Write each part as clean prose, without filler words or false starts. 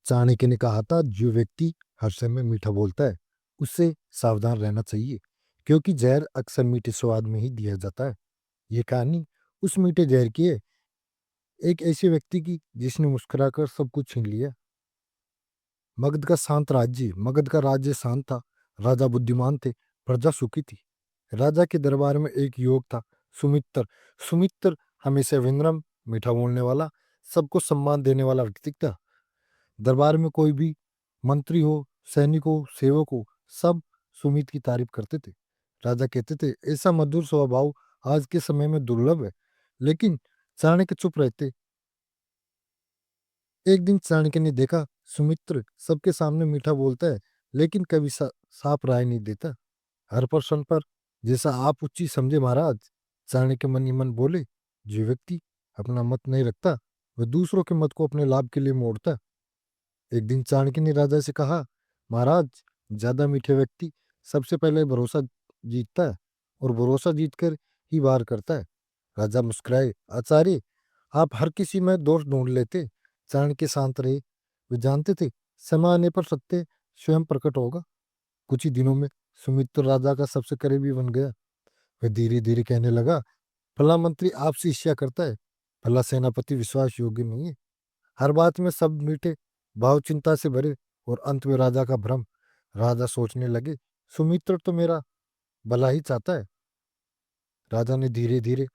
चाणक्य ने कहा था, जो व्यक्ति हर समय मीठा बोलता है उससे सावधान रहना चाहिए, क्योंकि जहर अक्सर मीठे स्वाद में ही दिया जाता है। ये कहानी उस मीठे जहर की है, एक ऐसे व्यक्ति की जिसने मुस्कुराकर सब कुछ छीन लिया। मगध का राज्य शांत था। राजा बुद्धिमान थे, प्रजा सुखी थी। राजा के दरबार में एक युवक था, सुमित्र। सुमित्र हमेशा विनम्र, मीठा बोलने वाला, सबको सम्मान देने वाला व्यक्ति था। दरबार में कोई भी मंत्री हो, सैनिक हो, सेवक हो, सब सुमित की तारीफ करते थे। राजा कहते थे, ऐसा मधुर स्वभाव आज के समय में दुर्लभ है। लेकिन चाणक्य चुप रहते। एक दिन चाणक्य ने देखा, सुमित्र सबके सामने मीठा बोलता है, लेकिन कभी साफ राय नहीं देता। हर प्रश्न पर जैसा आप उचित समझे महाराज। चाणक्य मन ही मन बोले, जो व्यक्ति अपना मत नहीं रखता वह दूसरों के मत को अपने लाभ के लिए मोड़ता है। एक दिन चाणक्य ने राजा से कहा, महाराज, ज्यादा मीठे व्यक्ति सबसे पहले भरोसा जीतता है और भरोसा जीतकर ही वार करता है। राजा मुस्कुराए, आचार्य, आप हर किसी में दोष ढूंढ लेते। चाणक्य शांत रहे। वे जानते थे, समय आने पर सत्य स्वयं प्रकट होगा। कुछ ही दिनों में सुमित्र राजा का सबसे करीबी बन गया। वह धीरे धीरे कहने लगा, फला मंत्री आपसे ईर्ष्या करता है, फला सेनापति विश्वास योग्य नहीं है। हर बात में सब मीठे भाव चिंता से भरे, और अंत में राजा का भ्रम। राजा सोचने लगे, सुमित्र तो मेरा भला ही चाहता है। राजा ने धीरे धीरे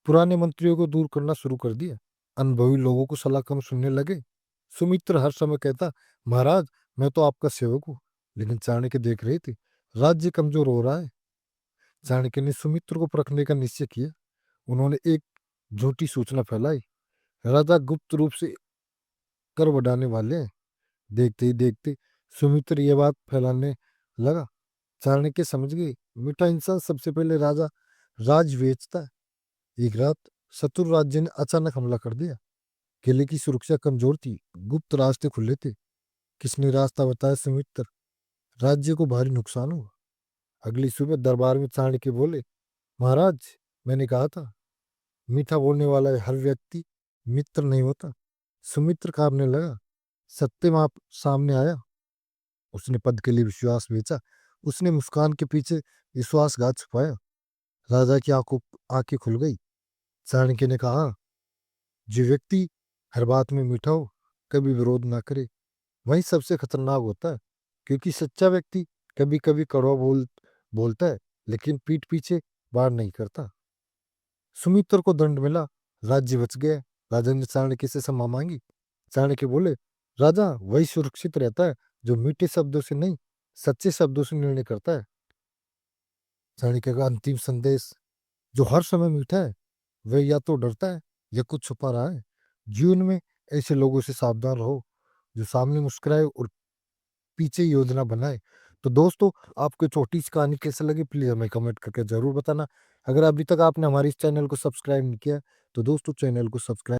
पुराने मंत्रियों को दूर करना शुरू कर दिया। अनुभवी लोगों को सलाह कम सुनने लगे। सुमित्र हर समय कहता, महाराज, मैं तो आपका सेवक हूँ। लेकिन चाणक्य देख रहे थे, राज्य कमजोर हो रहा है। चाणक्य ने सुमित्र को परखने का निश्चय किया। उन्होंने एक झूठी सूचना फैलाई, राजा गुप्त रूप से कर बढ़ाने वाले हैं। देखते ही देखते सुमित्र ये बात फैलाने लगा। चाणक्य समझ गए, मीठा इंसान सबसे पहले राज बेचता है। एक रात शत्रु राज्य ने अचानक हमला कर दिया। किले की सुरक्षा कमजोर थी, गुप्त रास्ते खुले थे। किसने रास्ता बताया? सुमित्र। राज्य को भारी नुकसान हुआ। अगली सुबह दरबार में चाणक्य बोले, महाराज, मैंने कहा था, मीठा बोलने वाला हर व्यक्ति मित्र नहीं होता। सुमित्र कांपने लगा। सत्य सामने आया। उसने पद के लिए विश्वास बेचा। उसने मुस्कान के पीछे विश्वासघात छुपाया। राजा की आंखें खुल गई। चाणक्य ने कहा, जो व्यक्ति हर बात में मीठा हो, कभी विरोध ना करे, वही सबसे खतरनाक होता है। क्योंकि सच्चा व्यक्ति कभी कभी कड़वा बोलता है, लेकिन पीठ पीछे वार नहीं करता। सुमित्र को दंड मिला, राज्य बच गया। राजा ने चाणक्य से क्षमा मांगी। चाणक्य बोले, राजा वही सुरक्षित रहता है जो मीठे शब्दों से नहीं, सच्चे शब्दों से निर्णय करता है। चाणक्य का अंतिम संदेश, जो हर समय मीठा है वह या तो डरता है या कुछ छुपा रहा है। जीवन में ऐसे लोगों से सावधान रहो, जो सामने मुस्कुराए और पीछे योजना बनाए। तो दोस्तों, आपको छोटी सी कहानी कैसे लगी, प्लीज़ हमें कमेंट करके ज़रूर बताना। अगर अभी तक आपने हमारे इस चैनल को सब्सक्राइब नहीं किया, तो दोस्तों चैनल को सब्सक्राइब